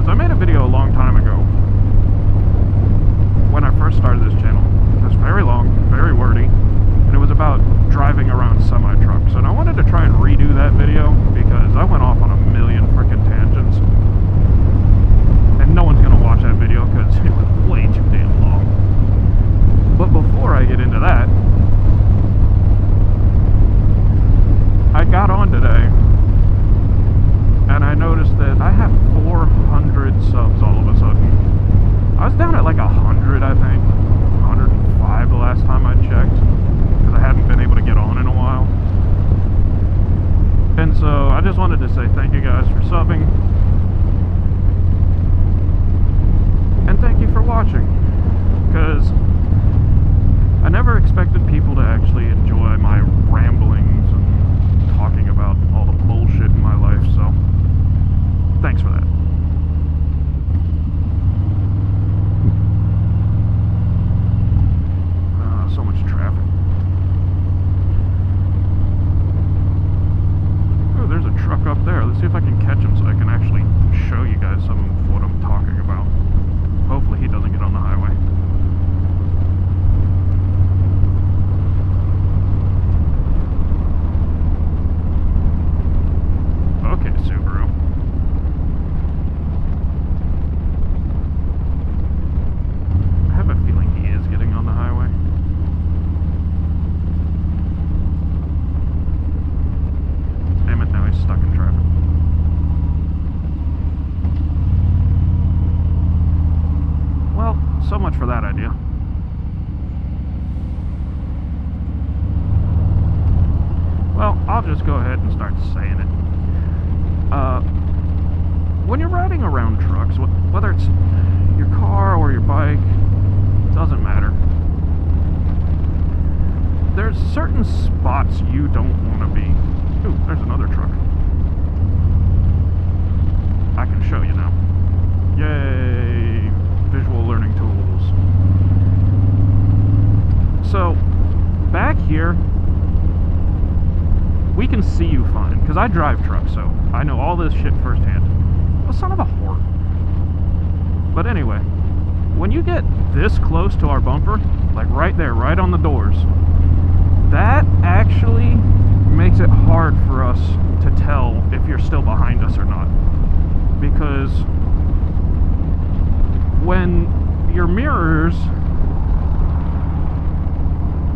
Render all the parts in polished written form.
was I made a video a long time ago when I first started this channel. It was very long, very wordy, and it was about driving around semi-trucks. And I wanted to try and redo that video because I went off on a million freaking tangents. And no one's going to watch that video because it was way too damn long. But before I get into that, I got on today and I noticed that I have 400 subs all of a sudden. I was down at like 100, I think. 105 the last time I checked, because I hadn't been able to get on in a while. And so I just wanted to say thank you guys for subbing. And thank you for watching. Because I never expected people to actually enjoy my ramblings and talking about all the bullshit in my life, so thanks for that. So much traffic. Oh, there's a truck up there. Let's see if I can catch him so I can actually show you guys some of what I'm talking about. Hopefully he doesn't get on the highway. Okay, Subaru. I have a feeling he is getting on the highway. Damn it, now he's stuck in traffic. Well, so much for that idea. Well, I'll just go ahead and start saying it. When you're riding around trucks, whether it's your car or your bike, doesn't matter. There's certain spots you don't want to be. Ooh, there's another truck. I can show you now. Yay! Visual learning tools. So, back here, we can see you fine, because I drive trucks, so I know all this shit firsthand. Well, son of a whore. But anyway, when you get this close to our bumper, like right there, right on the doors, that actually makes it hard for us to tell if you're still behind us or not. Because when your mirrors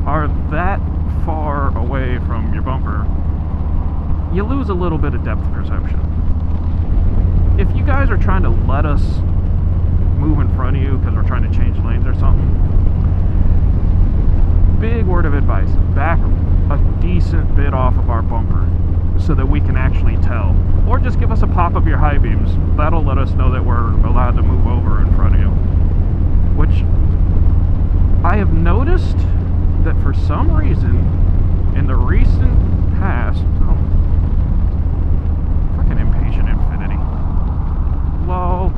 are that far away from your bumper, you lose a little bit of depth perception. If you guys are trying to let us move in front of you because we're trying to change lanes or something, big word of advice, back a decent bit off of our bumper so that we can actually tell. Or just give us a pop of your high beams. That'll let us know that we're allowed to move over in front of you. Which I have noticed that for some reason in the recent past, freaking impatient infinity. Lol.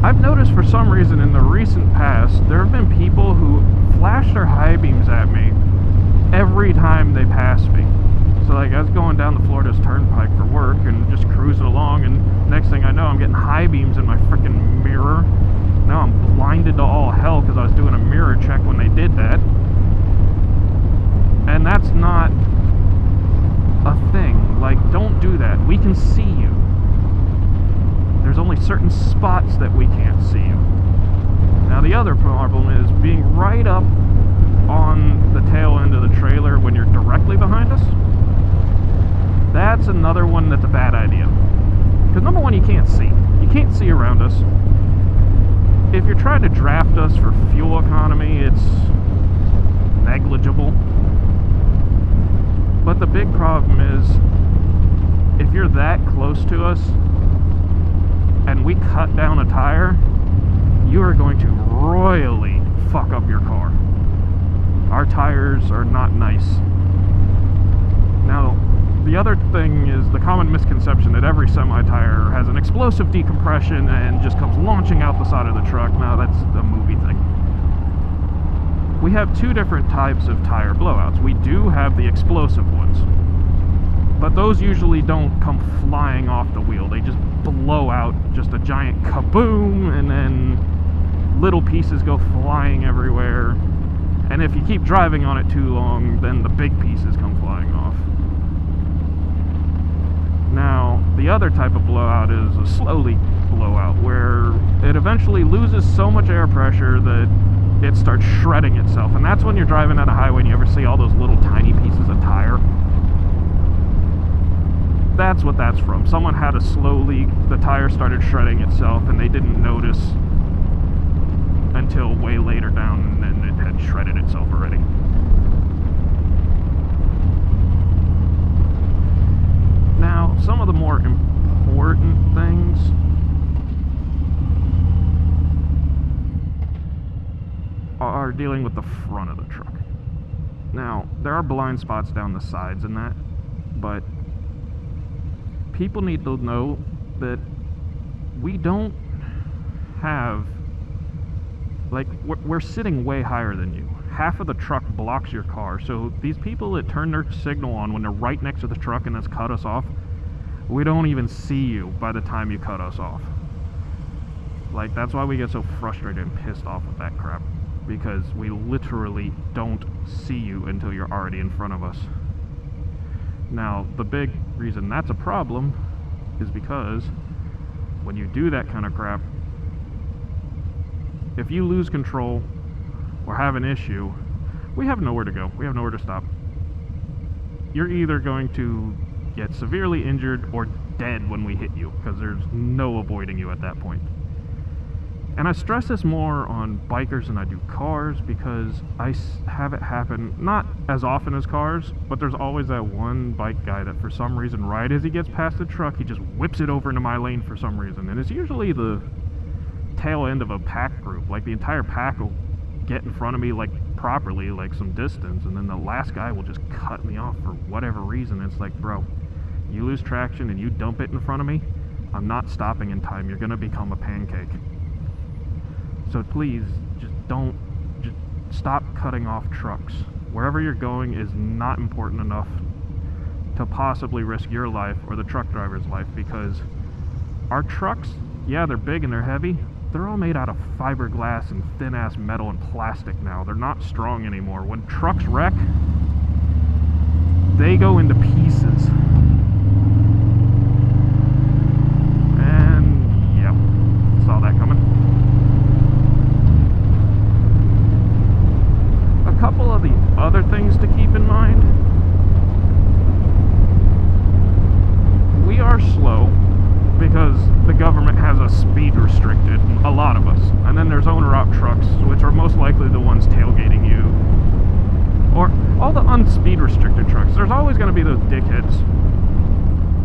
I've noticed for some reason in the recent past, there have been people who flash their high beams at me every time they pass me. So like I was going down the Florida's Turnpike for work and just cruising along, and next thing I know I'm getting high beams in my freaking mirror. Now I'm blinded to all hell because I was doing a mirror check when they did that. And that's not a thing. Like, don't do that. We can see you. There's only certain spots that we can't see you. Now the other problem is being right up on the tail end of the trailer when you're directly behind us. That's another one that's a bad idea. Because number one, you can't see. You can't see around us. If you're trying to draft us for fuel economy, it's negligible. But the big problem is, if you're that close to us, and we cut down a tire, you are going to royally fuck up your car. Our tires are not nice. Now, The other thing is the common misconception that every semi-tire has an explosive decompression and just comes launching out the side of the truck. Now that's a movie thing. We have two different types of tire blowouts. We do have the explosive ones, but those usually don't come flying off the wheel. They just blow out, just a giant kaboom, and then little pieces go flying everywhere. And if you keep driving on it too long, then the big pieces come flying off. Now, the other type of blowout is a slowly blowout, where it eventually loses so much air pressure that it starts shredding itself. And that's when you're driving on a highway and you ever see all those little tiny pieces of tire. That's what that's from. Someone had a the tire started shredding itself and they didn't notice until way later down, and then it had shredded itself already. Now, some of the more important things are dealing with the front of the truck. Now, there are blind spots down the sides in that, but people need to know that we don't have, like, we're sitting way higher than you. Half of the truck blocks your car, so these people that turn their signal on when they're right next to the truck and that's cut us off, we don't even see you by the time you cut us off. Like, that's why we get so frustrated and pissed off with that crap, because we literally don't see you until you're already in front of us. Now, the big reason that's a problem is because when you do that kind of crap, if you lose control or have an issue, we have nowhere to go. We have nowhere to stop. You're either going to get severely injured or dead when we hit you, because there's no avoiding you at that point. And I stress this more on bikers than I do cars, because I have it happen, not as often as cars, but there's always that one bike guy that for some reason, right as he gets past the truck, he just whips it over into my lane for some reason. And it's usually the tail end of a pack group. Like, the entire pack will get in front of me, like, properly, like some distance, and then the last guy will just cut me off for whatever reason. It's like, bro, you lose traction and you dump it in front of me, I'm not stopping in time. You're gonna become a pancake. So please, just stop cutting off trucks. Wherever you're going is not important enough to possibly risk your life or the truck driver's life, because our trucks, yeah, they're big and they're heavy. They're all made out of fiberglass and thin-ass metal and plastic now. They're not strong anymore. When trucks wreck, they go into pieces. And, yep, saw that coming. A couple of the other things to keep in mind. We are slow because the government has us speed restricted, a lot of us. And then there's owner-op trucks, which are most likely the ones tailgating you. Or all the unspeed restricted trucks. There's always going to be those dickheads,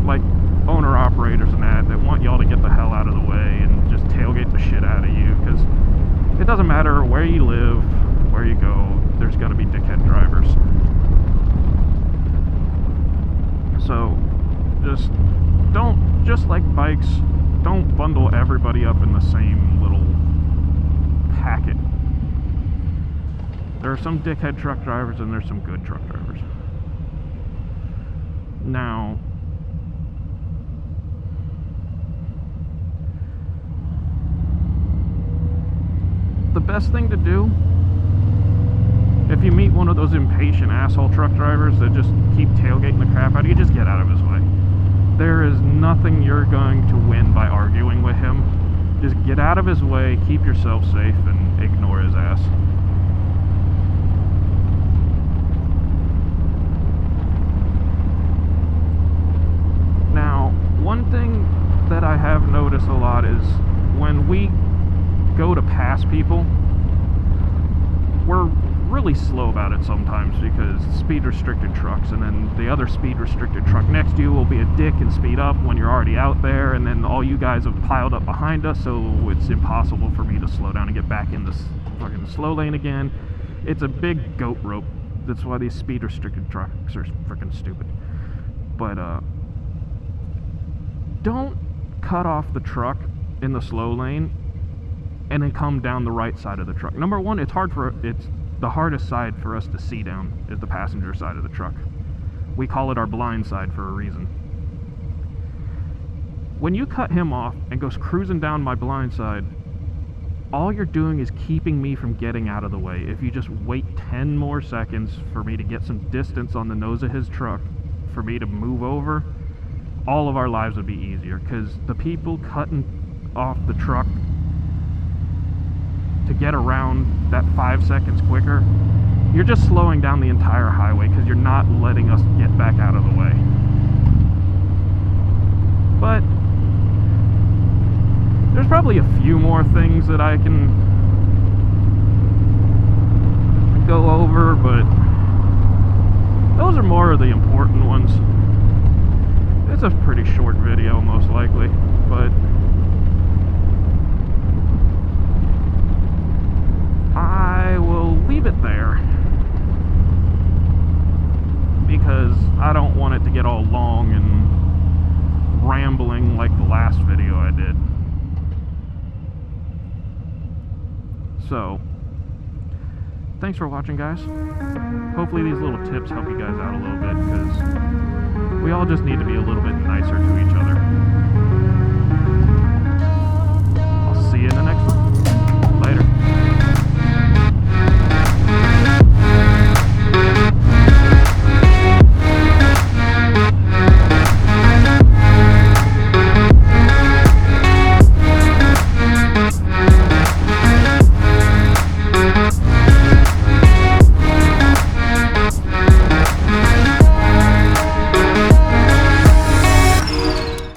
like owner-operators and that want y'all to get the hell out of the way and just tailgate the shit out of you, because it doesn't matter where you live, where you go, there's going to be dickhead drivers. So, just like bikes, don't bundle everybody up in the same little packet. There are some dickhead truck drivers and there's some good truck drivers. Now, the best thing to do, if you meet one of those impatient asshole truck drivers that just keep tailgating the crap out of you, just get out of his way. There is nothing you're going to win by arguing with him. Just get out of his way, keep yourself safe, and ignore his ass. Now, one thing that I have noticed a lot is when we go to pass people, we're really slow about it sometimes because speed restricted trucks, and then the other speed restricted truck next to you will be a dick and speed up when you're already out there, and then all you guys have piled up behind us, so it's impossible for me to slow down and get back in this fucking slow lane again. It's a big goat rope. That's why these speed restricted trucks are freaking stupid. But don't cut off the truck in the slow lane and then come down the right side of the truck. Number one, it's the hardest side for us to see down is the passenger side of the truck. We call it our blind side for a reason. When you cut him off and goes cruising down my blind side, all you're doing is keeping me from getting out of the way. If you just wait 10 more seconds for me to get some distance on the nose of his truck, for me to move over, all of our lives would be easier, because the people cutting off the truck to get around that 5 seconds quicker, you're just slowing down the entire highway because you're not letting us get back out of the way. But there's probably a few more things that I can go over, but those are more of the important ones. It's a pretty short video, most likely, but I will leave it there because I don't want it to get all long and rambling like the last video I did. So, thanks for watching, guys. Hopefully these little tips help you guys out a little bit, because we all just need to be a little bit nicer to each other.